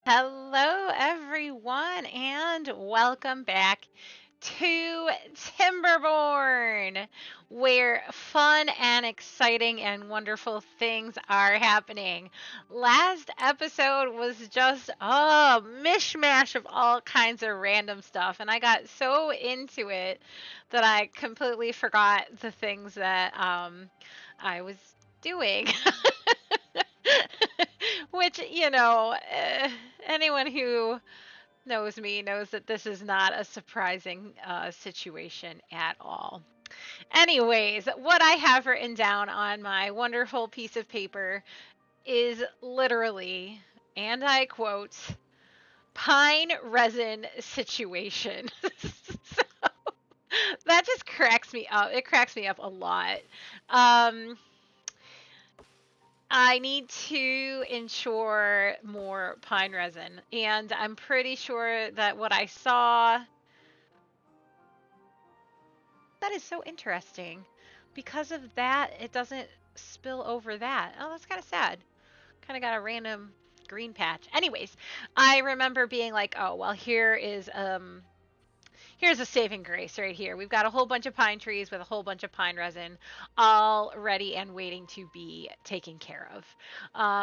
Hello, everyone, and welcome back to Timberborn, where fun and exciting and wonderful things are happening. Last episode was just a mishmash of all kinds of random stuff, and I got so into it that I completely forgot the things that I was doing. Which, anyone who knows me knows that this is not a surprising situation at all. Anyways, what I have written down on my wonderful piece of paper is literally, and I quote, pine resin situation. So that just cracks me up. It cracks me up a lot. Um, I need to ensure more pine resin, and I'm pretty sure that what I saw, that is so interesting. Because of that, it doesn't spill over that. Oh, that's kind of sad. Kind of got a random green patch. Anyways, I remember being like, "Oh, well, here's a saving grace right here. We've got a whole bunch of pine trees with a whole bunch of pine resin all ready and waiting to be taken care of.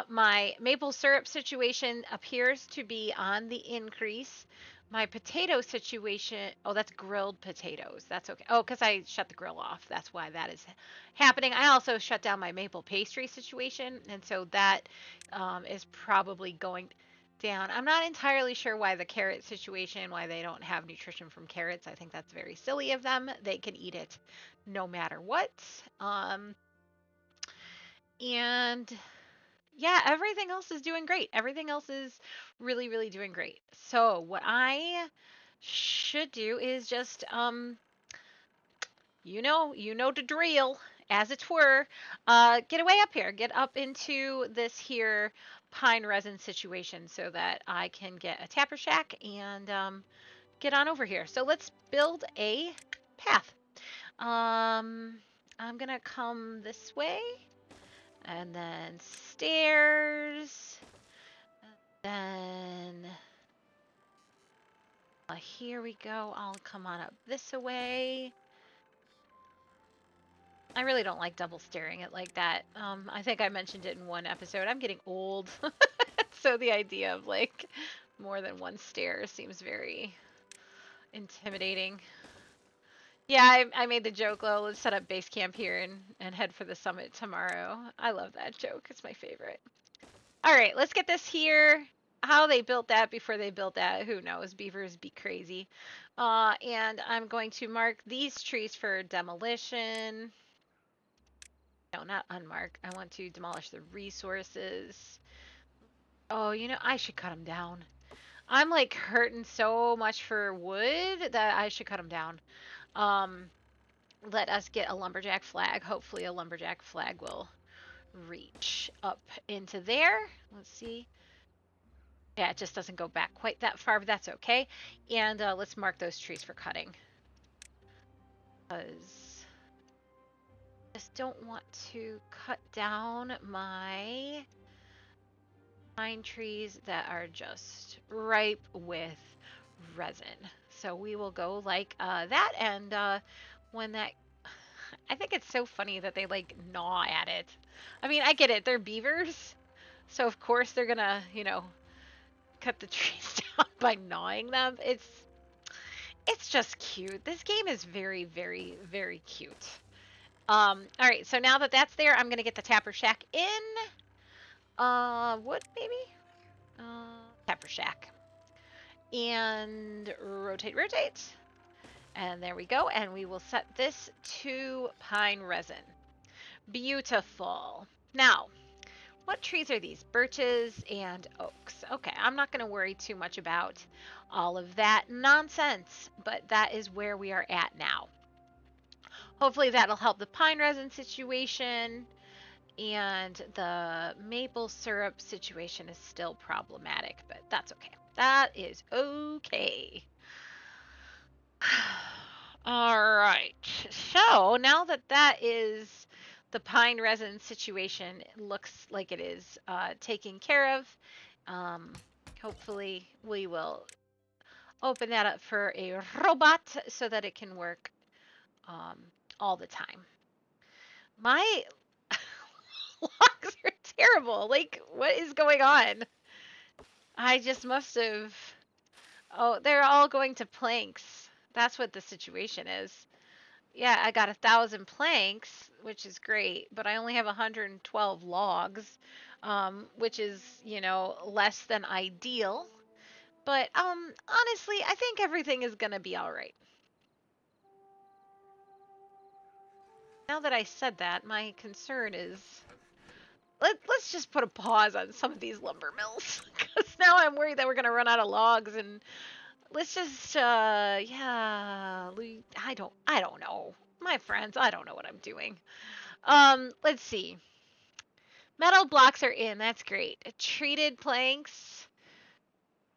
My maple syrup situation appears to be on the increase. My potato situation, oh, that's grilled potatoes. That's okay. Oh, because I shut the grill off. That's why that is happening. I also shut down my maple pastry situation. And so that is probably going down. I'm not entirely sure why the carrot situation, why they don't have nutrition from carrots. I think that's very silly of them. They can eat it no matter what. Um, and yeah, everything else is doing great. Everything else is really, really doing great. So what I should do is just you know the drill, as it were. Get away up here, get up into this here pine resin situation so that I can get a tapper shack and get on over here. So let's build a path. Um, I'm gonna come this way, and then stairs, then here we go. I'll come on up this way. I really don't like double staring it like that. I think I mentioned it in one episode. I'm getting old, so the idea of like more than one stair seems very intimidating. Yeah, I made the joke, well, let's set up base camp here and head for the summit tomorrow. I love that joke. It's my favorite. All right, let's get this here. How they built that before they built that, who knows? Beavers be crazy. And I'm going to mark these trees for demolition. No, not unmark. I want to demolish the resources. Oh, I should cut them down. I'm like hurting so much for wood that I should cut them down. Um, Let us get a lumberjack flag. Hopefully a lumberjack flag will reach up into there. Let's see. Yeah, it just doesn't go back quite that far, but that's okay. And let's mark those trees for cutting. Because I just don't want to cut down my pine trees that are just ripe with resin. So we will go like that. And when that, I think it's so funny that they like gnaw at it. I mean, I get it. They're beavers. So of course they're gonna, cut the trees down by gnawing them. It's just cute. This game is very, very, very cute. All right, so now that that's there, I'm gonna get the Tapper Shack in. Wood maybe? Tapper Shack. And rotate, rotate. And there we go. And we will set this to pine resin. Beautiful. Now, what trees are these? Birches and oaks. Okay, I'm not going to worry too much about all of that nonsense, but that is where we are at now. Hopefully that'll help the pine resin situation, and the maple syrup situation is still problematic, but that's okay. That is okay. All right. So now that that is the pine resin situation looks like it is taken care of. hopefully we will open that up for a robot so that it can work um, all the time. My logs are terrible. Like, what is going on? I just must have. Oh, they're all going to planks. That's what the situation is. Yeah, I got 1,000 planks, which is great, but I only have 112 logs, which is, you know, less than ideal. But honestly, I think everything is gonna be all right. Now that I said that, my concern is let's just put a pause on some of these lumber mills because now I'm worried that we're gonna run out of logs and let's just yeah, I don't know. My friends, I don't know what I'm doing. Let's see. Metal blocks are in. That's great. Treated planks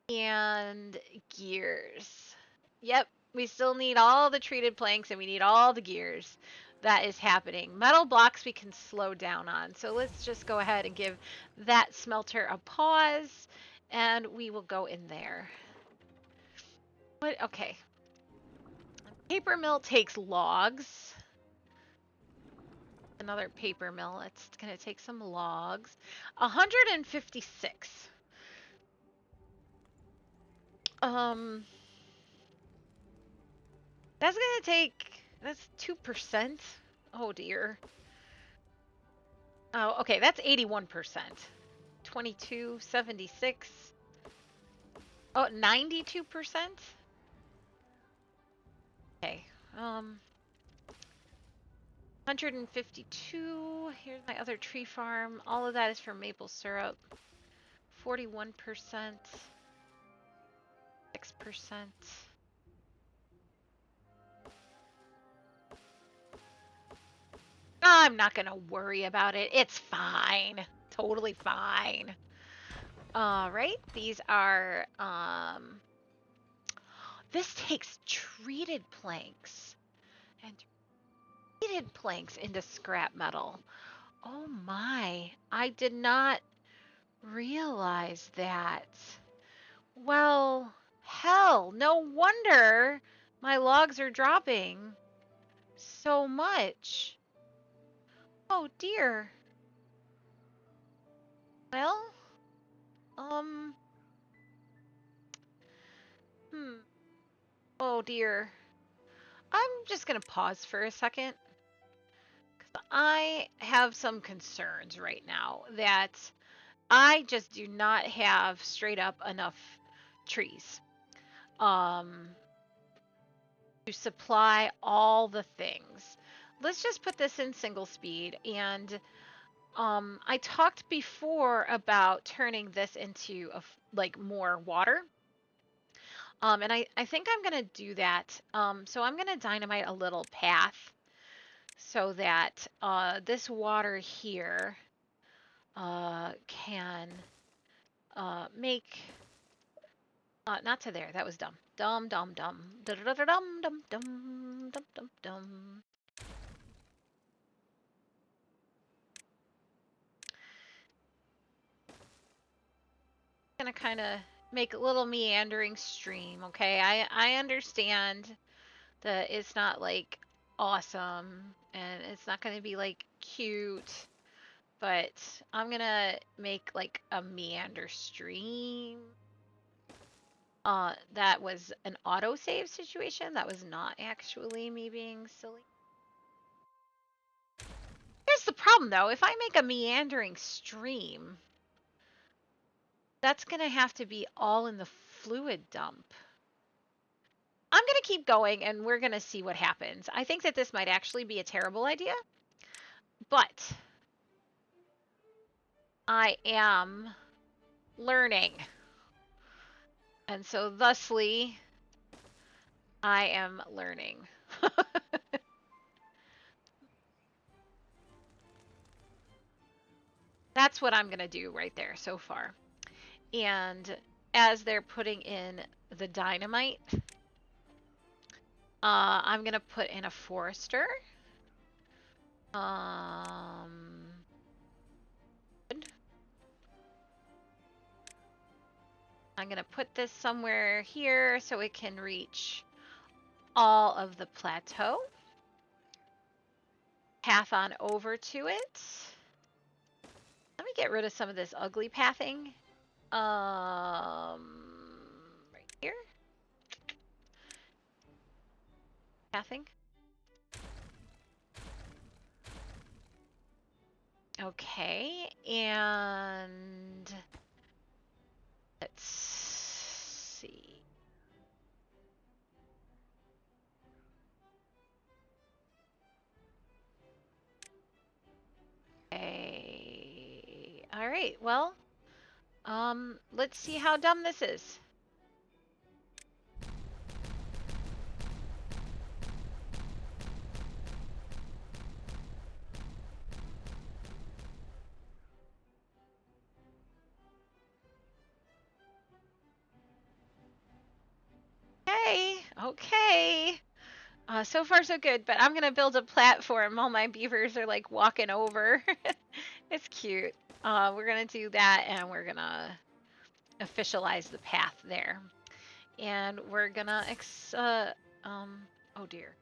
and gears. Yep, we still need all the treated planks and we need all the gears. That is happening. Metal blocks we can slow down on. So let's just go ahead and give that smelter a pause and we will go in there. What? Okay. Paper mill takes logs. Another paper mill. It's going to take some logs. 156. That's gonna take, that's 2%. Oh dear. Oh, okay, that's 81%. 22, 76. Oh, 92%? Okay. 152. Here's my other tree farm. All of that is for maple syrup. 41%. 6%. I'm not gonna worry about it. It's fine. Totally fine. All right, these are this takes treated planks and treated planks into scrap metal. Oh my, I did not realize that. Well, hell, no wonder my logs are dropping so much. Oh dear. Well, um, oh dear. I'm just gonna pause for a second. I have some concerns right now that I just do not have straight up enough trees um, to supply all the things. Let's just put this in single speed. And I talked before about turning this into like more water. And I think I'm going to do that. So I'm going to dynamite a little path so that this water here can make not to there. That was dumb. Dumb, dumb, dumb. Dum, dum, dum, dum, dum, dum, dum, dum. Gonna kind of make a little meandering stream, okay? I understand that it's not like awesome and it's not gonna be like cute, but I'm gonna make like a meander stream. That was an autosave situation. That was not actually me being silly. Here's the problem though. If I make a meandering stream, that's going to have to be all in the fluid dump. I'm going to keep going and we're going to see what happens. I think that this might actually be a terrible idea, but I am learning. And so thusly, I am learning. That's what I'm going to do right there so far. And as they're putting in the dynamite, I'm going to put in a forester. Good. I'm going to put this somewhere here so it can reach all of the plateau. Path on over to it. Let me get rid of some of this ugly pathing. Right here. Pathing. Okay, and let's see. Okay. All right, well, let's see how dumb this is. Okay, okay. So far so good, but I'm gonna build a platform while my beavers are like walking over. It's cute. We're gonna do that and we're gonna officialize the path there. And we're gonna oh dear.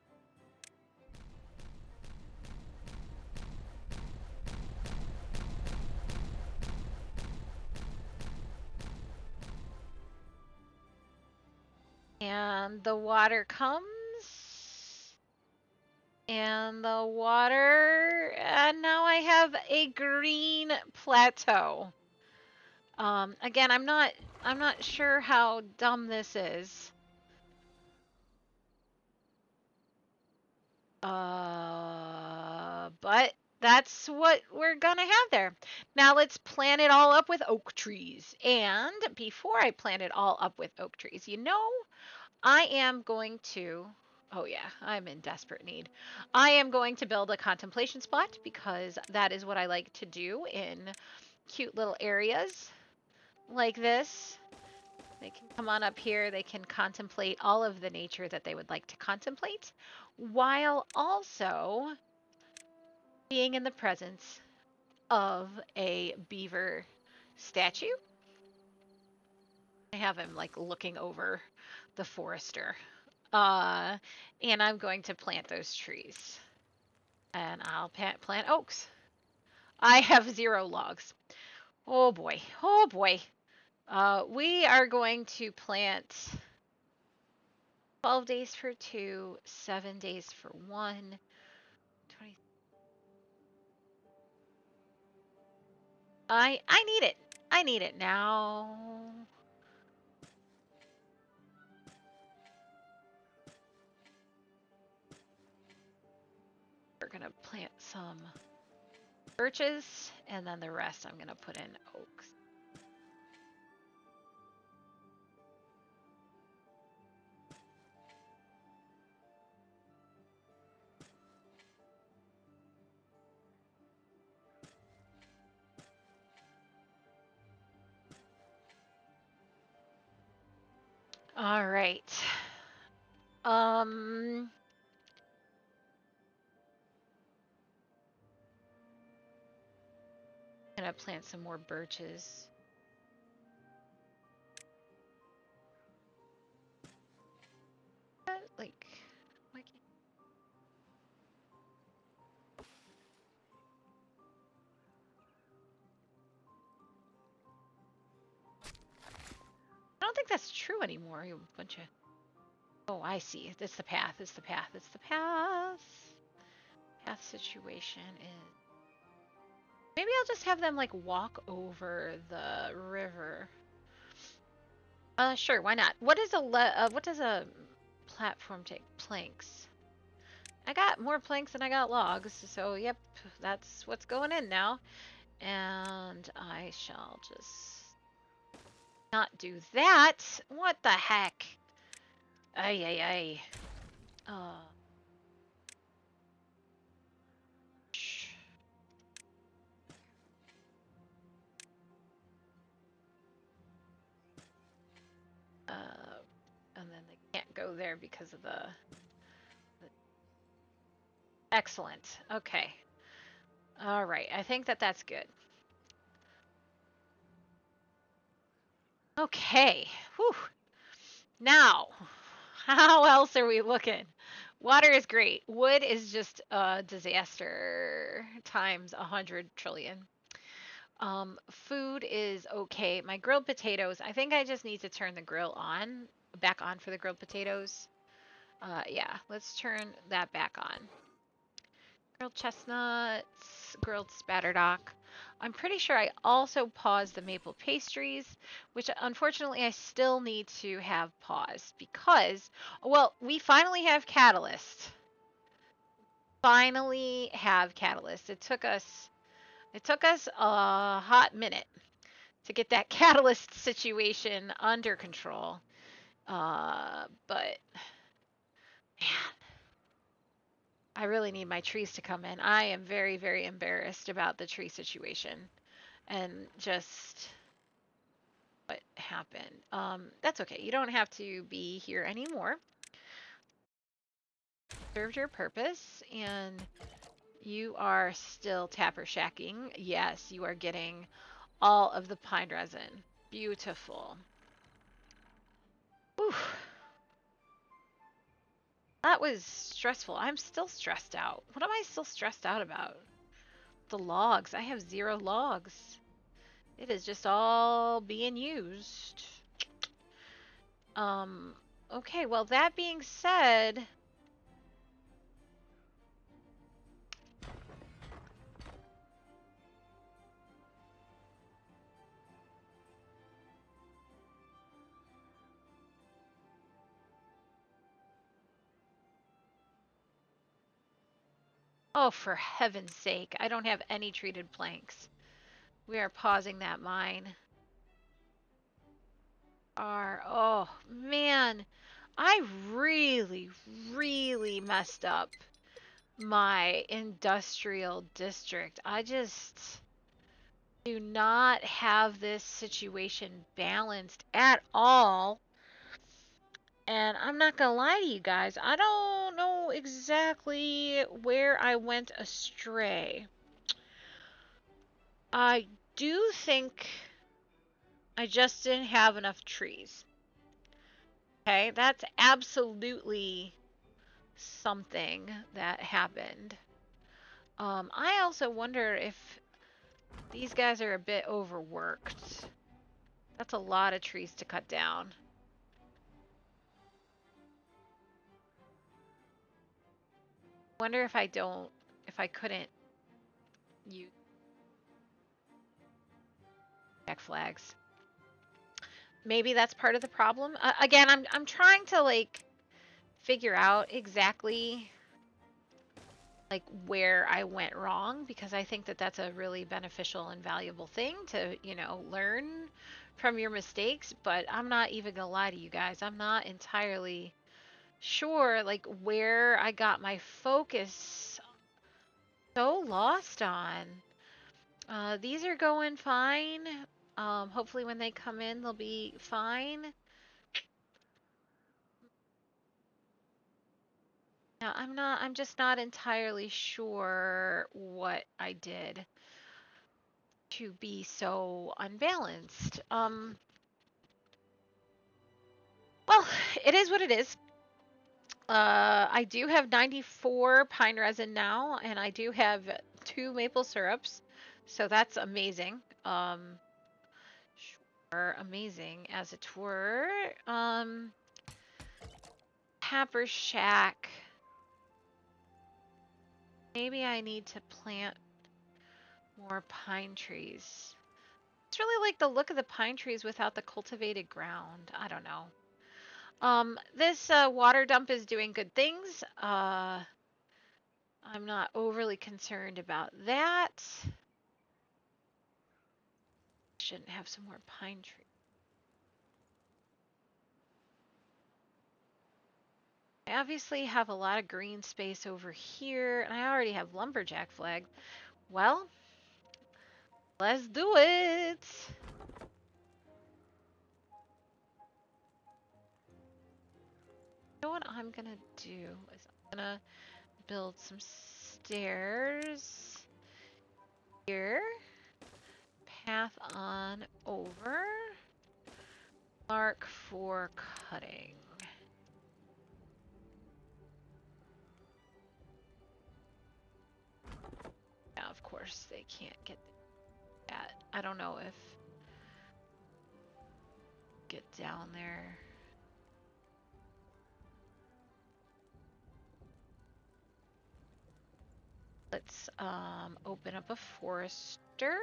And the water comes. And the water, and now I have a green plateau. Again, I'm not sure how dumb this is. But that's what we're gonna have there. Now let's plant it all up with oak trees. And before I plant it all up with oak trees, I am going to, oh yeah, I'm in desperate need. I am going to build a contemplation spot because that is what I like to do in cute little areas like this. They can come on up here, they can contemplate all of the nature that they would like to contemplate, while also being in the presence of a beaver statue. I have him like looking over the forester. And I'm going to plant those trees. And I'll plant oaks. I have 0 logs. Oh boy, oh boy. We are going to plant 12 days for 2, 7 days for 1, 20. I need it. I need it now. We're gonna plant some birches, and then the rest I'm gonna put in oaks. All right. Um, gonna plant some more birches. Like, why can't... I don't think that's true anymore. You bunch of... Oh, I see. It's the path. It's the path. It's the path. Path situation is... Maybe I'll just have them like walk over the river. Sure, why not? What does a platform take? Planks. I got more planks than I got logs, so yep, that's what's going in now. And I shall just not do that. What the heck? Ay, ay, ay. Shh. And then they can't go there because of the... Excellent. Okay. All right. I think that that's good. Okay. Whew. Now, how else are we looking? Water is great. Wood is just a disaster times 100 trillion. Food is okay. My grilled potatoes, I think I just need to turn the grill on, back on for the grilled potatoes. Yeah, let's turn that back on. Grilled chestnuts, grilled spatterdock. I'm pretty sure I also paused the maple pastries, which unfortunately I still need to have paused because, well, we finally have Catalyst. Finally have Catalyst. It took us a hot minute to get that Catalyst situation under control. But man, I really need my trees to come in. I am very, very embarrassed about the tree situation and just what happened. That's okay. You don't have to be here anymore. Served your purpose, and you are still tapper shacking. Yes, you are getting all of the pine resin. Beautiful. Whew. That was stressful. I'm still stressed out. What am I still stressed out about? The logs. I have 0 logs. It is just all being used. Um, okay, well, that being said, oh, for heaven's sake, I don't have any treated planks. We are pausing that mine. Oh, man, I really, really messed up my industrial district. I just do not have this situation balanced at all. And I'm not gonna lie to you guys, I don't know exactly where I went astray. I do think I just didn't have enough trees. Okay, that's absolutely something that happened. I also wonder if these guys are a bit overworked. That's a lot of trees to cut down. Wonder if I couldn't use check flags. Maybe that's part of the problem. Again, I'm trying to like figure out exactly like where I went wrong because I think that that's a really beneficial and valuable thing to, learn from your mistakes, but I'm not even gonna lie to you guys. I'm not entirely sure like where I got my focus so lost on. These are going fine. Hopefully when they come in, they'll be fine. Yeah, I'm just not entirely sure what I did to be so unbalanced. Well, it is what it is. I do have 94 pine resin now, and I do have 2 maple syrups, so that's amazing. Sure, amazing as it were. Tapper Shack. Maybe I need to plant more pine trees. It's really like the look of the pine trees without the cultivated ground. I don't know. This water dump is doing good things. I'm not overly concerned about that. Shouldn't have some more pine trees. I obviously have a lot of green space over here, and I already have lumberjack flag. Well, let's do it. You know what I'm gonna do is I'm gonna build some stairs here. Path on over. mark for cutting. Yeah, of course they can't get that. I don't know if get down there. Let's open up a forester.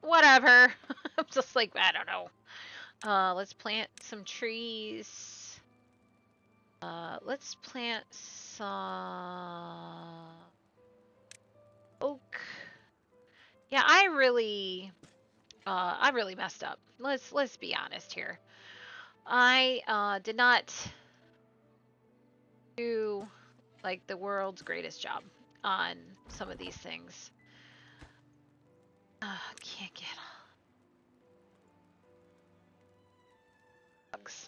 Whatever. I'm just like, I don't know. Let's plant some trees. Let's plant some oak. Yeah, I really messed up. Let's be honest here. I did not do like the world's greatest job on some of these things. Can't get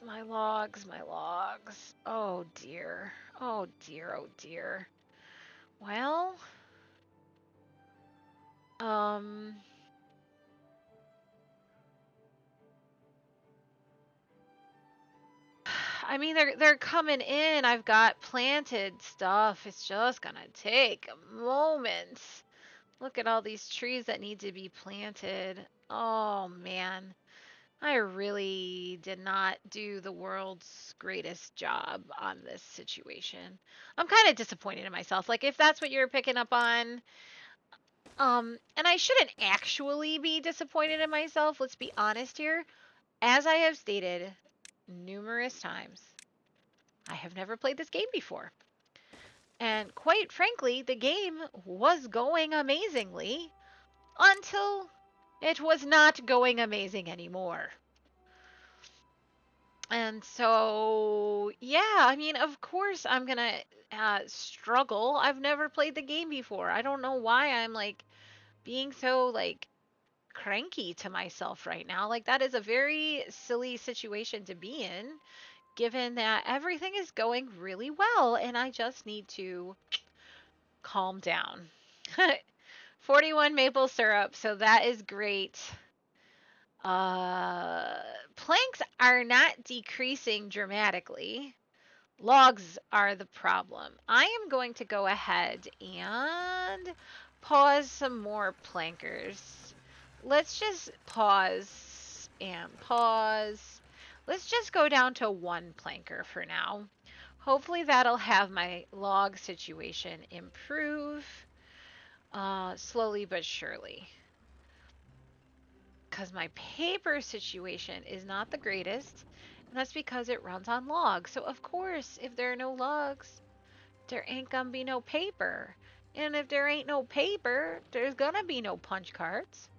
my logs. Oh dear. Oh dear, oh dear. Well, I mean they're coming in. I've got planted stuff. It's just gonna take a moment. Look at all these trees that need to be planted. Oh man. I really did not do the world's greatest job on this situation. I'm kind of disappointed in myself. Like if that's what you're picking up on, and I shouldn't actually be disappointed in myself. Let's be honest here. As I have stated numerous times, I have never played this game before. And quite frankly, the game was going amazingly until it was not going amazing anymore. And so, yeah, I mean, of course I'm gonna struggle. I've never played the game before. I don't know why I'm like being so like cranky to myself right now. Like that is a very silly situation to be in, given that everything is going really well and I just need to calm down. 41 maple syrup, so that is great. Planks are not decreasing dramatically. Logs are the problem. I am going to go ahead and pause some more plankers. Let's just pause and pause. Let's just go down to one planker for now. Hopefully that'll have my log situation improve slowly but surely. Because my paper situation is not the greatest, and that's because it runs on logs. So of course, if there are no logs, there ain't gonna be no paper. And if there ain't no paper, there's gonna be no punch cards.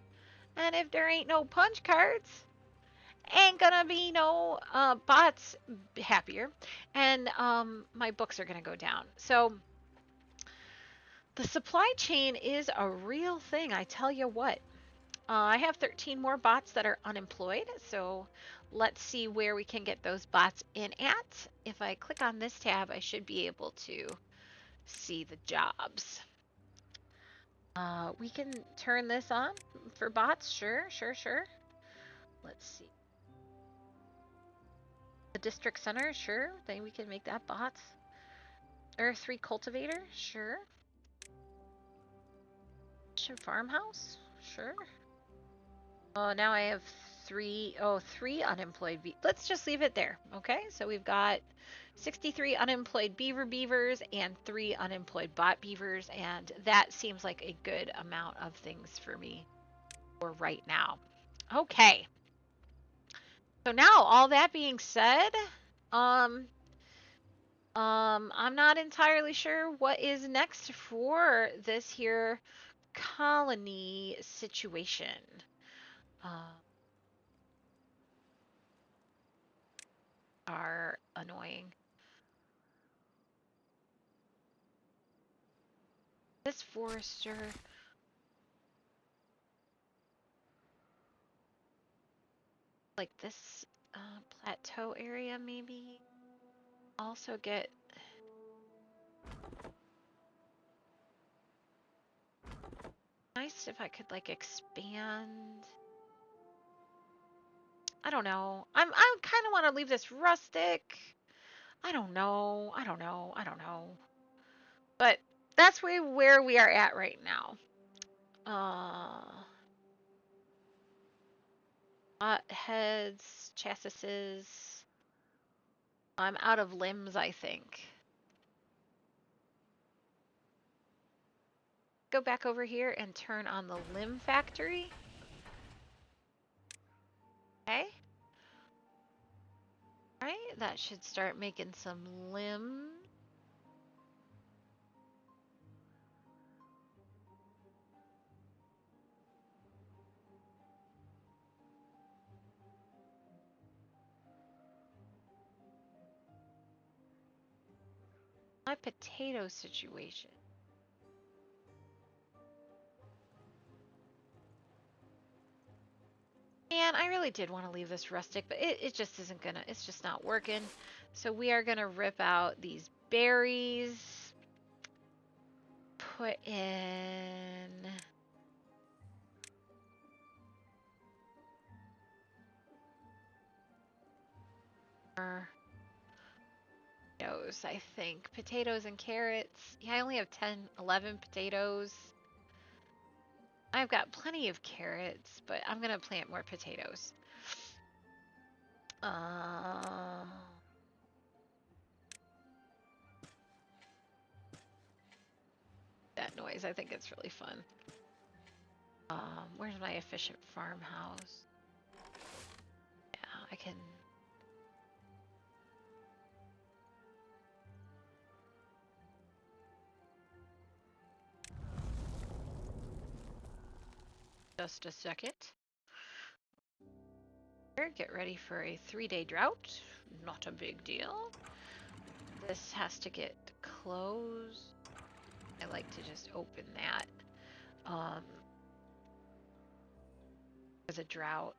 And if there ain't no punch cards, ain't gonna be no bots happier. And my books are gonna go down. So the supply chain is a real thing, I tell you what. I have 13 more bots that are unemployed, so let's see where we can get those bots in at. If I click on this tab, I should be able to see the jobs. We can turn this on for bots. Sure. Let's see. The district center, sure. Then we can make that bots. Earth 3 cultivator, sure. Farmhouse, sure. Oh, now I have three unemployed let's just leave it there. Okay, so we've got 63 unemployed beavers and 3 unemployed bot beavers, and that seems like a good amount of things for me for right now. Okay, so now all that being said, I'm not entirely sure what is next for this here colony situation. Are annoying. This forester, like this plateau area maybe. Also get nice if I could like expand. I don't know. I kind of want to leave this rustic. I don't know. I don't know. I don't know. But that's where we are at right now. Heads, chassis. I'm out of limbs, I think. Go back over here and turn on the limb factory. Okay. Right, that should start making some limbs. My potato situation. Man, I really did want to leave this rustic, but it just isn't gonna, it's just not working. So we are gonna rip out these berries. Put in... potatoes, I think. Potatoes and carrots. Yeah, I only have 10, 11 potatoes. I've got plenty of carrots, but I'm gonna plant more potatoes. That noise, I think it's really fun. Where's my efficient farmhouse? Yeah, I can... Just a second. Get ready for a 3-day drought. Not a big deal. This has to get closed. I like to just open that. As a drought.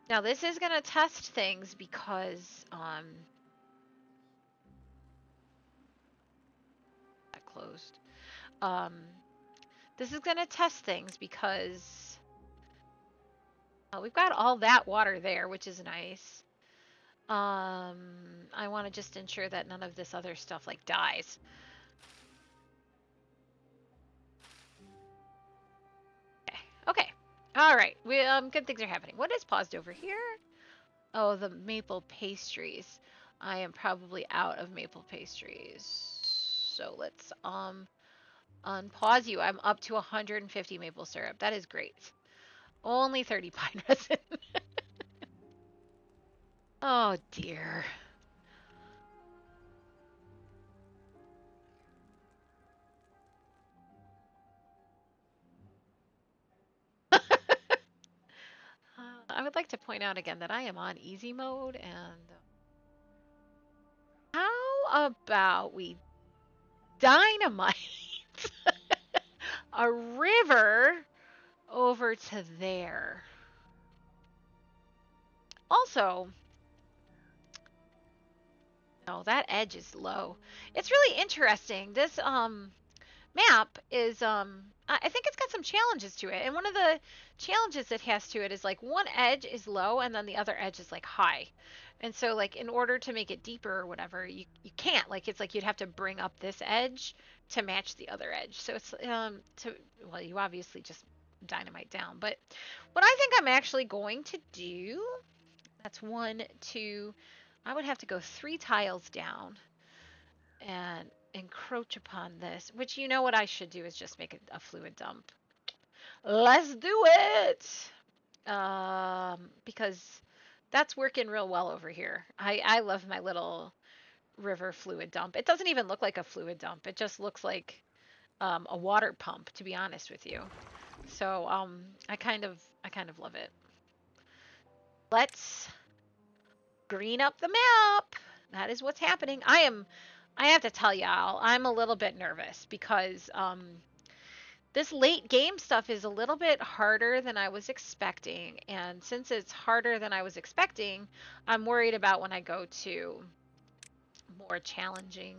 Now this is gonna test things because that closed. This is gonna test things because we've got all that water there, which is nice. I want to just ensure that none of this other stuff like dies. Okay. Okay. All right. We good things are happening. What is paused over here? Oh, the maple pastries. I am probably out of maple pastries. So let's unpause you. I'm up to 150 maple syrup. That is great. Only 30 pine resin. Oh dear. I would like to point out again that I am on easy mode, and how about we dynamite a river over to there? Also, no, that edge is low. It's really interesting. This map is I think it's got some challenges to it. And one of the challenges it has to it is like one edge is low and then the other edge is like high. And so like in order to make it deeper or whatever, you can't. Like it's like you'd have to bring up this edge to match the other edge. So it's well, you obviously just dynamite down. But what I think I'm actually going to do, that's 1, 2, I would have to go 3 tiles down and encroach upon this, which you know what I should do is just make a fluid dump. Let's do it! Because that's working real well over here. I love my little river fluid dump. It doesn't even look like a fluid dump. It just looks like a water pump, to be honest with you. So I kind of love it. Let's green up the map. That is what's happening. I have to tell y'all, I'm a little bit nervous because This late game stuff is a little bit harder than I was expecting, and since it's harder than I was expecting, I'm worried about when I go to more challenging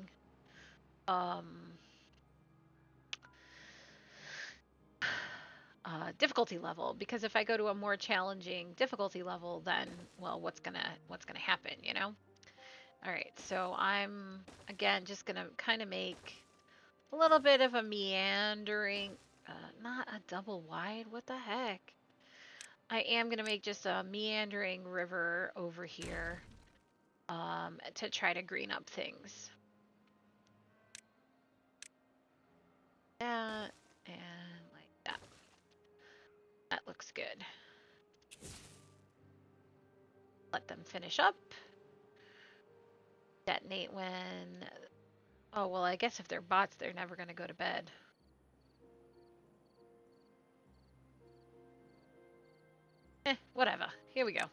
um, difficulty level. Because if I go to a more challenging difficulty level, then well, what's gonna happen, you know? All right, so I'm again just gonna kind of make a little bit of a meandering, not a double wide. What the heck? I am gonna make just a meandering river over here, to try to green up things. That and like that. That looks good. Let them finish up. Detonate when. Oh well, I guess if they're bots, they're never gonna go to bed. Whatever. Here we go.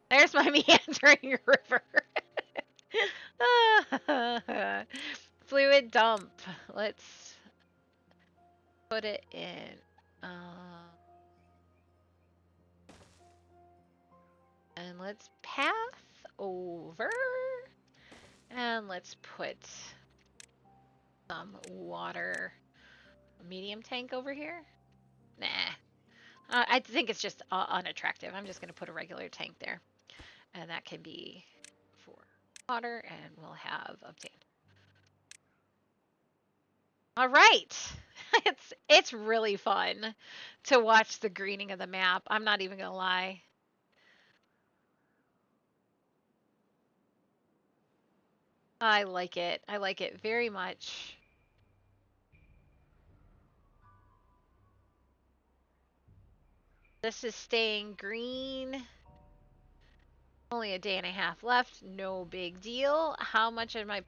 There's my meandering river. Fluid dump. Let's put it in. And let's path over. And let's put some water medium tank over here. Nah. I think it's just unattractive. I'm just going to put a regular tank there. And that can be for water, and we'll have obtained. All right. It's really fun to watch the greening of the map. I'm not even going to lie. I like it. I like it very much. This is staying green. Only a day and a half left. No big deal. How much of my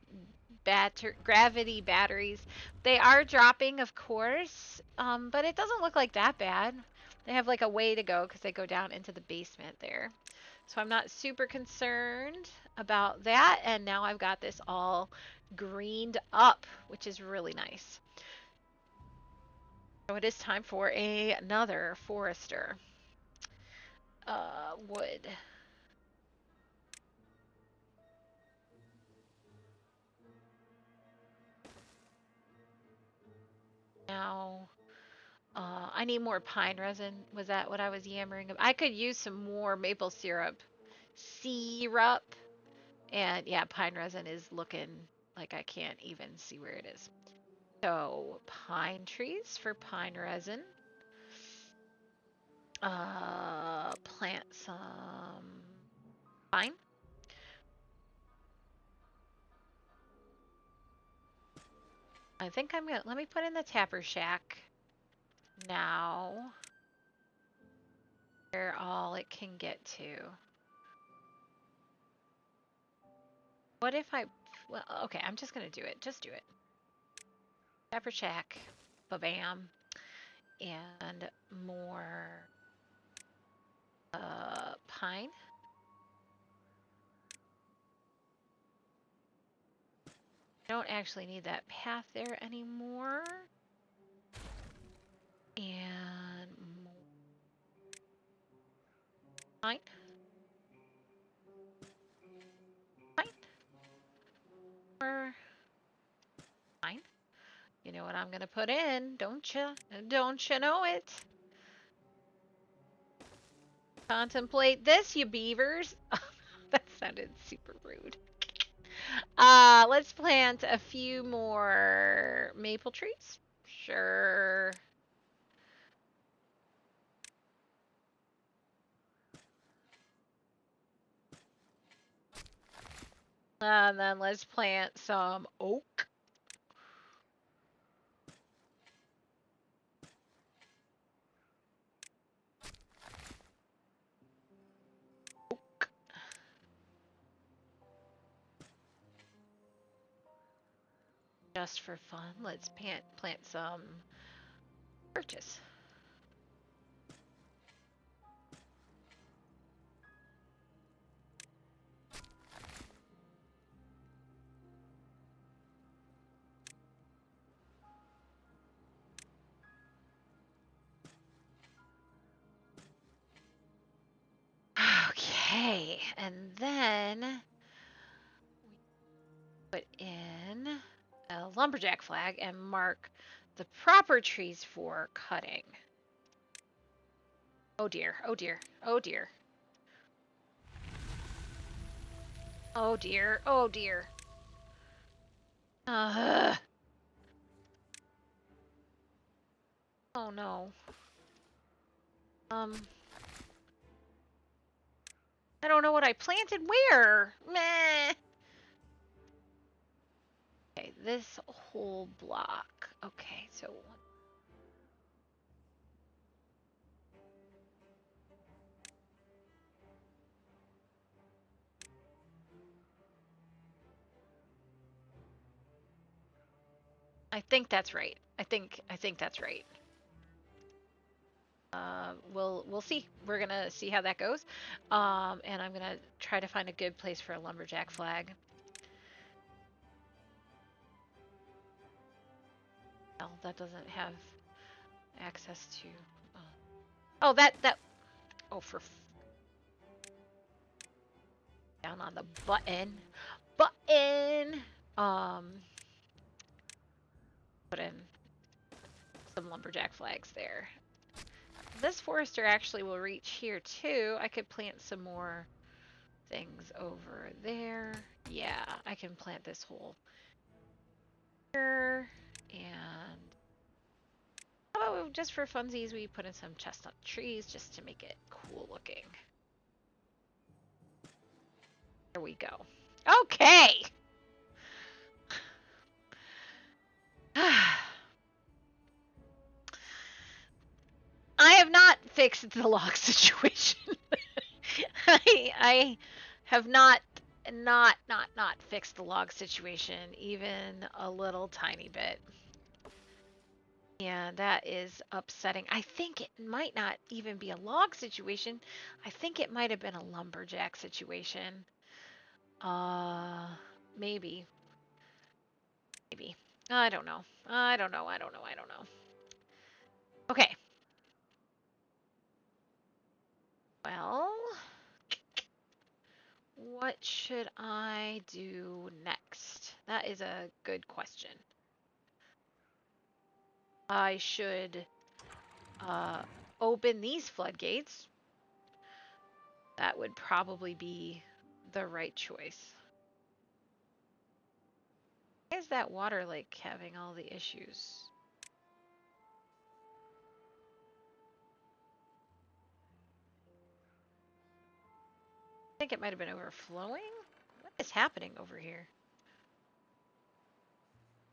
gravity batteries? They are dropping, of course, but it doesn't look like that bad. They have like a way to go because they go down into the basement there. So I'm not super concerned about that. And now I've got this all greened up, which is really nice. So it is time for another forester. Wood. Now, I need more pine resin. Was that what I was yammering about? I could use some more maple syrup. Syrup. And yeah, pine resin is looking like I can't even see where it is. So, pine trees for pine resin. Plant some pine. I think I'm gonna, let me put in the tapper shack now. Where all it can get to. What if I, well, okay, I'm just gonna do it. Just do it. Tapper shack. Ba-bam. And more pine. I don't actually need that path there anymore. And more pine. Pine. More pine. You know what I'm gonna put in, don't you? Don't you know it? Contemplate this, you beavers. That sounded super rude. Let's plant a few more maple trees. Sure. And then let's plant some oak. Oak. Just for fun, let's plant some birches. Okay, and then we put in a lumberjack flag and mark the proper trees for cutting. Oh dear, oh dear, oh dear. Oh dear, oh dear. Uh, oh no. I don't know what I planted where. Meh. Okay, this whole block. Okay, so I think that's right. I think that's right. We'll see. We're gonna see how that goes. And I'm gonna try to find a good place for a lumberjack flag. Well, that doesn't have access to. Oh, that. Oh, for down on the button. Button. Um, put in some lumberjack flags there. This forester actually will reach here too. I could plant some more things over there. Yeah, I can plant this whole here. And how about just for funsies, we put in some chestnut trees just to make it cool looking. There we go. Okay. I have not fixed the log situation. I have not fixed the log situation even a little tiny bit. And that is upsetting. I think it might not even be a log situation. I think it might have been a lumberjack situation. Maybe. Maybe. I don't know. I don't know. Okay. Well, what should I do next? That is a good question. I should open these floodgates. That would probably be the right choice. Why is that water lake having all the issues? I think it might have been overflowing. What is happening over here?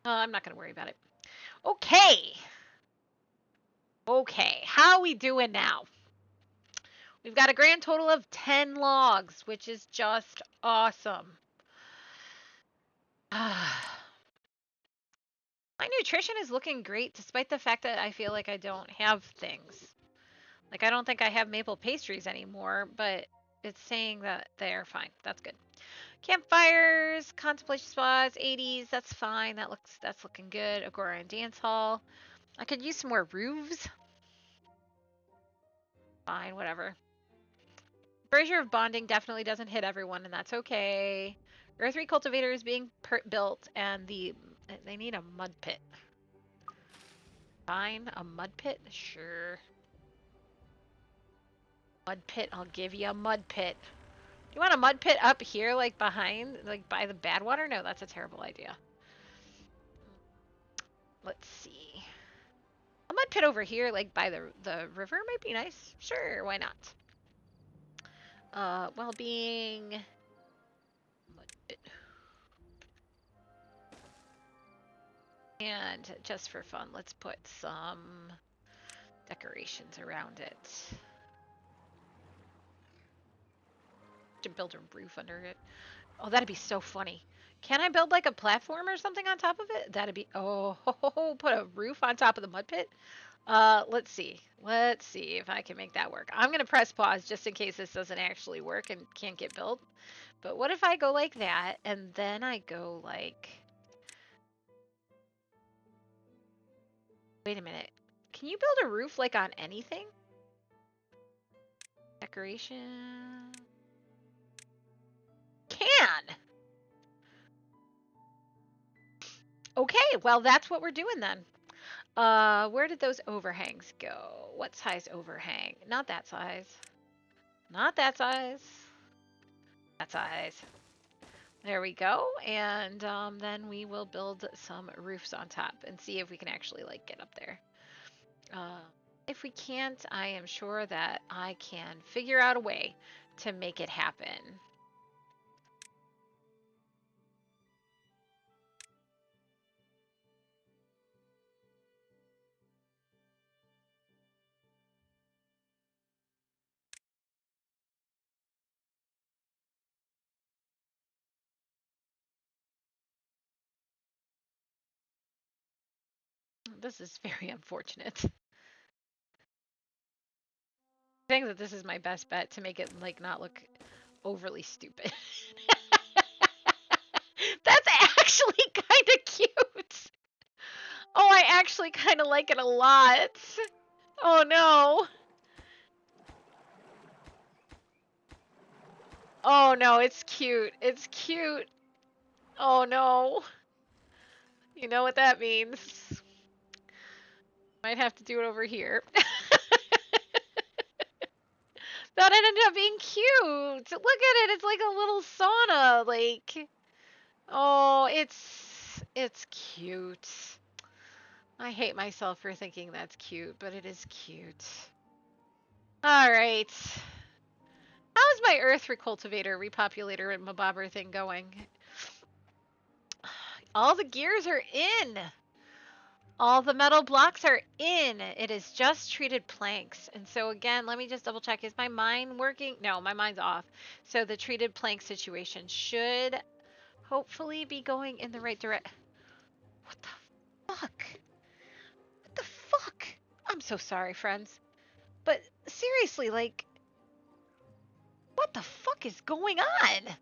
I'm not going to worry about it. Okay. Okay, how we doing now? We've got a grand total of 10 logs, which is just awesome. My nutrition is looking great despite the fact that I feel like I don't have things. Like, I don't think I have maple pastries anymore, but it's saying that they're fine. That's good. Campfires, contemplation spots, 80s, that's fine. That's looking good. Agora and dance hall. I could use some more roofs. Fine, whatever. Brazier of Bonding definitely doesn't hit everyone, and that's okay. Earth Recultivator is being built, and they need a mud pit. Fine, a mud pit? Sure. Mud pit, I'll give you a mud pit. You want a mud pit up here, like behind, like by the bad water? No, that's a terrible idea. Let's see. A mud pit over here, like by the river might be nice. Sure, why not? Well-being. Mud pit. And just for fun, let's put some decorations around it. To build a roof under it. Oh, that'd be so funny. Can I build like a platform or something on top of it? That'd be, oh, put a roof on top of the mud pit? Let's see. Let's see if I can make that work. I'm going to press pause just in case this doesn't actually work and can't get built. But what if I go like that and then I go like... Wait a minute. Can you build a roof like on anything? Decoration. Okay, well, that's what we're doing then. Where did those overhangs go? What size overhang? Not that size. Not that size. That size. There we go. And then we will build some roofs on top and see if we can actually like get up there. If we can't, I am sure that I can figure out a way to make it happen. This is very unfortunate. I think that this is my best bet to make it like not look overly stupid. That's actually kind of cute. Oh, I actually kind of like it a lot. Oh no. Oh no, it's cute. It's cute. Oh no. You know what that means. Might have to do it over here. That ended up being cute. Look at it. It's like a little sauna. Like, oh, it's cute. I hate myself for thinking that's cute, but it is cute. All right. How's my earth recultivator, repopulator, and mabobber thing going? All the gears are in. All the metal blocks are in. It is just treated planks. And so again, let me just double check. Is my mind working? No, my mind's off. So the treated plank situation should hopefully be going in the right direction. What the fuck? What the fuck? I'm so sorry, friends. But seriously, like, what the fuck is going on?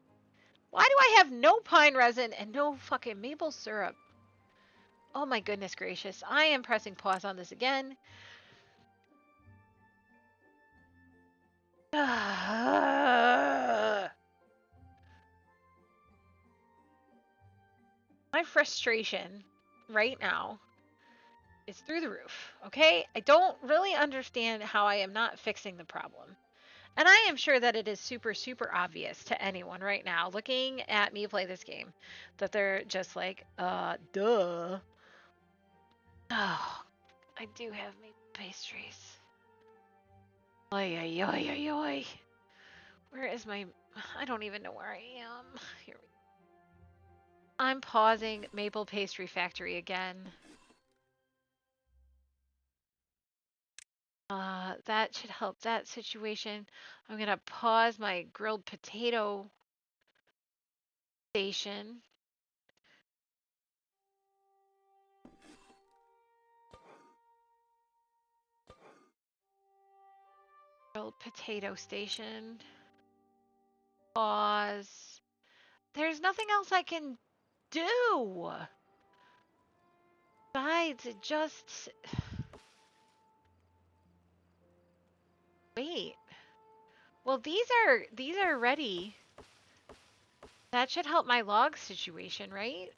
Why do I have no pine resin and no fucking maple syrup? Oh my goodness gracious. I am pressing pause on this again. My frustration right now is through the roof, okay? I don't really understand how I am not fixing the problem. And I am sure that it is super, super obvious to anyone right now looking at me play this game that they're just like, duh. Oh, I do have maple pastries. Oy, oy, oy, oy, oy. Where is my... I don't even know where I am. Here we go. I'm pausing Maple Pastry Factory again. That should help that situation. I'm gonna pause my grilled potato station. Grilled potato station. Pause. There's nothing else I can do. Besides, it just... Wait. Well, these are ready. That should help my log situation, right?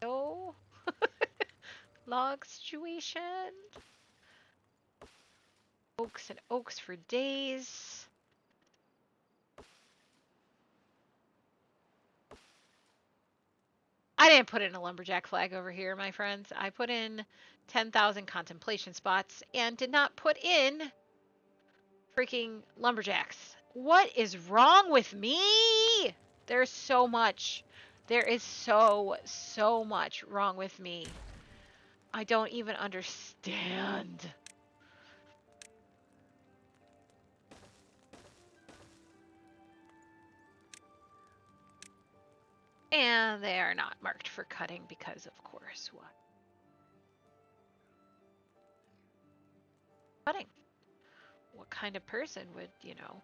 No. Log situation. Oaks and oaks for days. I didn't put in a lumberjack flag over here, my friends. I put in 10,000 contemplation spots and did not put in freaking lumberjacks. What is wrong with me? There's so much. There is so much wrong with me. I don't even understand. And they are not marked for cutting because, of course, what? Cutting. What kind of person would, you know,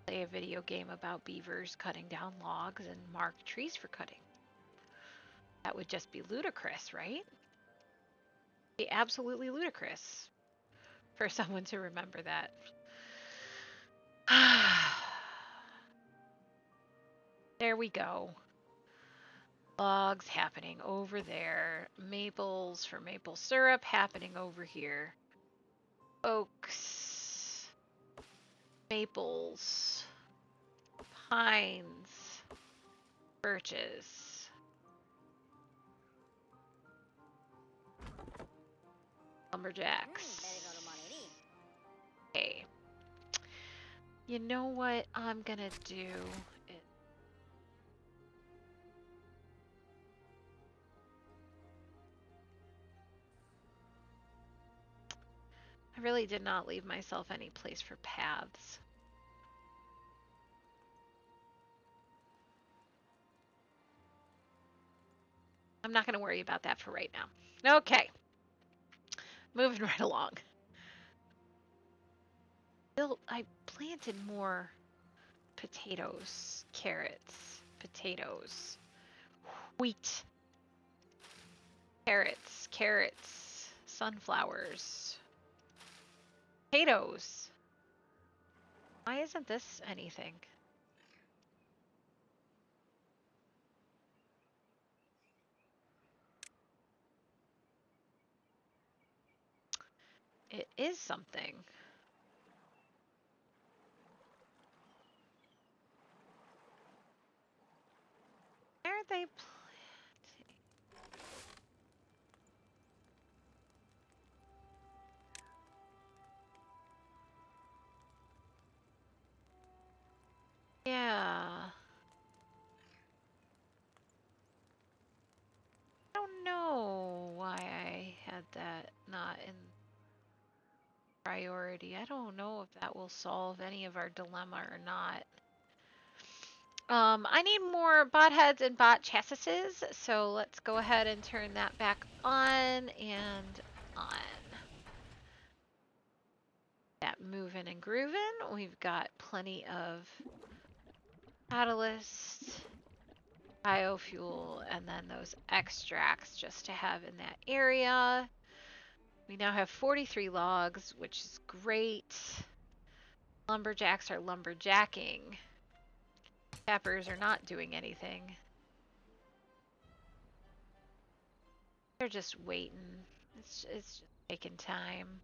play a video game about beavers cutting down logs and mark trees for cutting? That would just be ludicrous, right? Be absolutely ludicrous for someone to remember that. There we go. Logs happening over there. Maples for maple syrup happening over here. Oaks. Maples. Pines. Birches. Lumberjacks. Okay. You know what I'm gonna do? I really did not leave myself any place for paths. I'm not going to worry about that for right now. Okay. Moving right along. I planted more potatoes, carrots, potatoes, wheat, carrots, sunflowers, potatoes. Why isn't this anything? It is something. Why are they planting? Yeah. I don't know why I had that not in priority. I don't know if that will solve any of our dilemma or not. I need more bot heads and bot chassis, so let's go ahead and turn that back on and on. That moving and grooving. We've got plenty of catalyst, biofuel, and then those extracts just to have in that area. We now have 43 logs, which is great. Lumberjacks are lumberjacking. Cappers are not doing anything. They're just waiting. It's just taking time.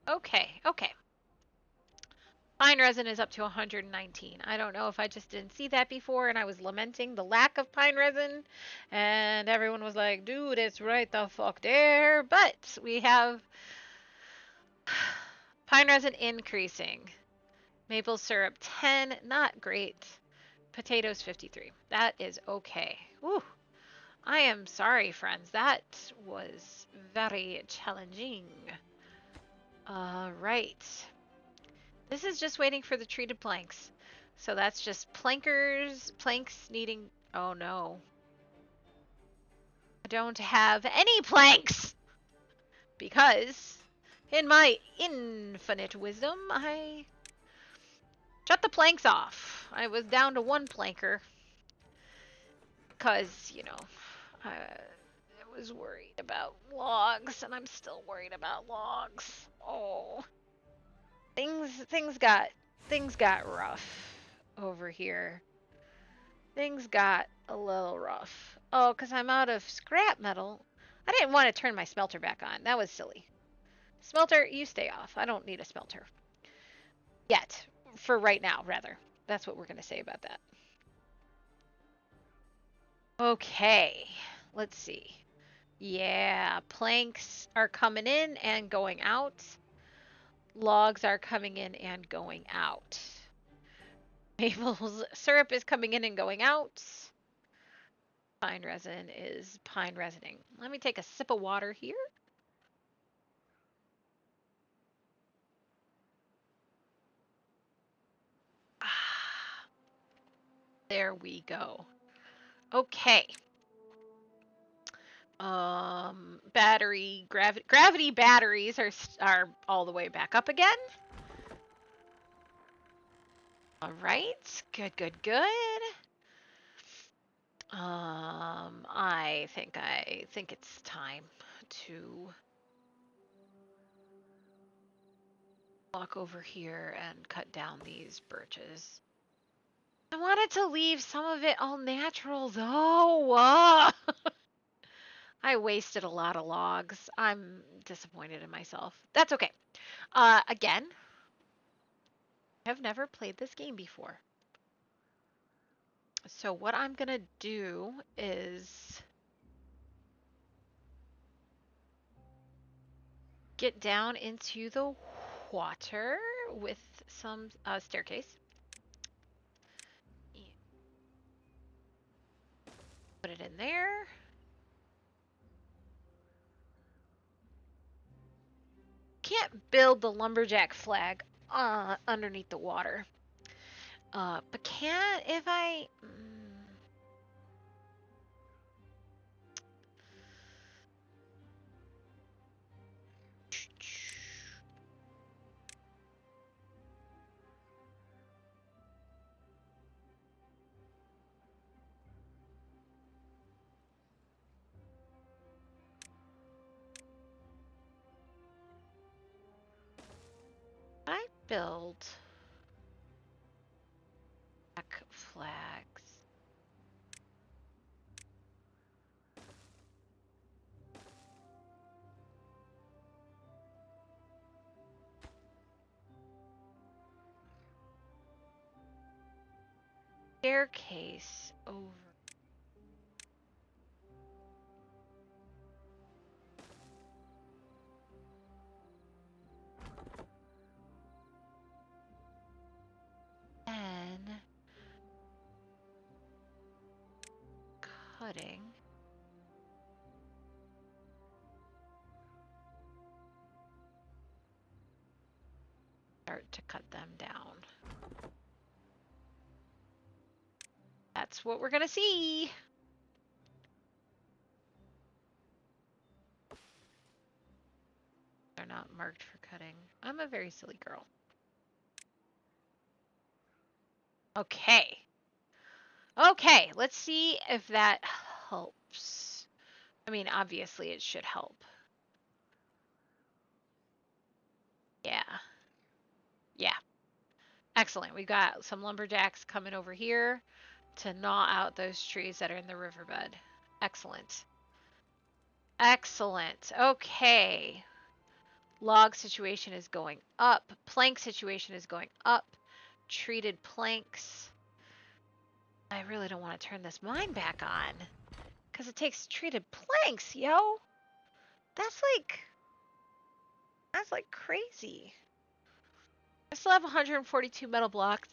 Okay. Pine resin is up to 119. I don't know if I just didn't see that before and I was lamenting the lack of pine resin and everyone was like, dude, it's right the fuck there. But we have pine resin increasing. Maple syrup 10, not great. Potatoes 53. That is okay. Woo. I am sorry, friends. That was very challenging. All right. This is just waiting for the treated planks. So that's just planks needing... Oh no. I don't have any planks! Because, in my infinite wisdom, I shut the planks off. I was down to one planker. Because, you know, I was worried about logs, and I'm still worried about logs. Oh. Things got rough over here. Things got a little rough. Oh, because I'm out of scrap metal. I didn't want to turn my smelter back on. That was silly. Smelter, you stay off. I don't need a smelter. Yet. For right now, rather. That's what we're going to say about that. Okay. Let's see. Yeah, planks are coming in and going out. Logs are coming in and going out. Maple syrup is coming in and going out. Pine resin is pine resining. Let me take a sip of water here. Ah, there we go. Okay. Gravity batteries are all the way back up again. All right. Good. I think it's time to walk over here and cut down these birches. I wanted to leave some of it all natural though. I wasted a lot of logs. I'm disappointed in myself. That's okay. Again, I've never played this game before. So what I'm gonna do is get down into the water with some staircase. Put it in there. Can't build the lumberjack flag underneath the water. But can if I... I build black flags. Staircase over. Then cutting. Start to cut them down. That's what we're gonna see. They're not marked for cutting. I'm a very silly girl. Okay. Okay, let's see if that helps. I mean, obviously it should help. Yeah. Yeah. Excellent. We got some lumberjacks coming over here to gnaw out those trees that are in the riverbed. Excellent. Excellent. Okay. Log situation is going up. Plank situation is going up. Treated planks. I really don't want to turn this mine back on because it takes treated planks, yo. That's like crazy. I still have 142 metal blocks,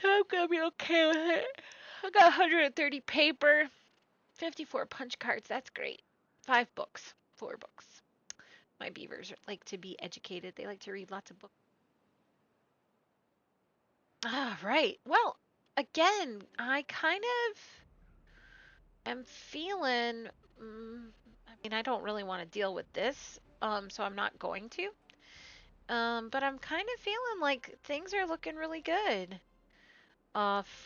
so I'm gonna be okay with it. I got 130 paper, 54 punch cards. That's great. 5 books, 4 books. My beavers like to be educated. They like to read lots of books. Ah, right. Well, again, I kind of am feeling. I mean, I don't really want to deal with this, so I'm not going to. But I'm kind of feeling like things are looking really good.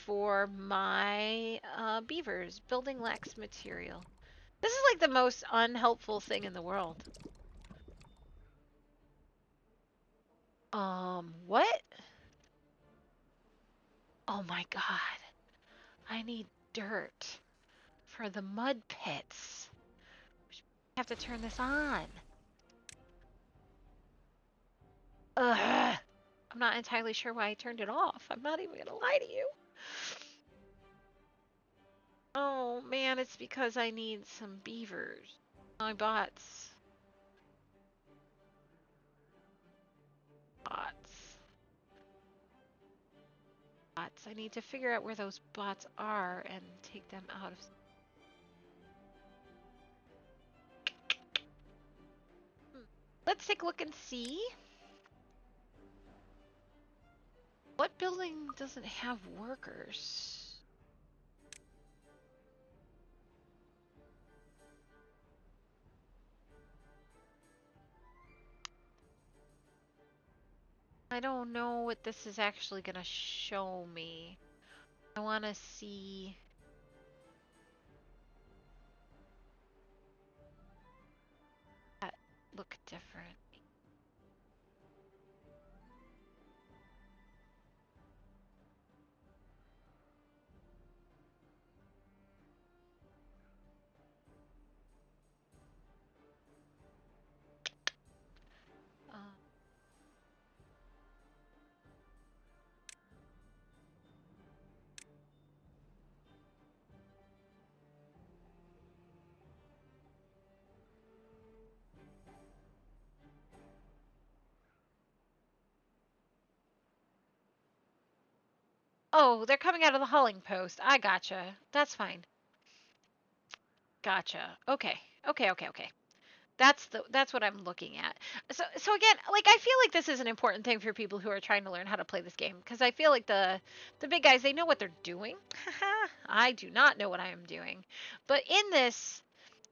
For my beavers, building lacks material. This is like the most unhelpful thing in the world. What? Oh my God. I need dirt for the mud pits. I have to turn this on. Ugh. I'm not entirely sure why I turned it off. I'm not even gonna lie to you. Oh man, it's because I need some beavers. My bots. Bots. Bots. I need to figure out where those bots are and take them out of... Let's take a look and see. What building doesn't have workers? I don't know what this is actually gonna show me. I want to see look different. Uh, oh, they're coming out of the hauling post. I gotcha. That's fine. Gotcha. Okay. Okay, okay, okay. That's what I'm looking at. So again, like I feel like this is an important thing for people who are trying to learn how to play this game because I feel like the big guys they know what they're doing. I do not know what I am doing. But in this,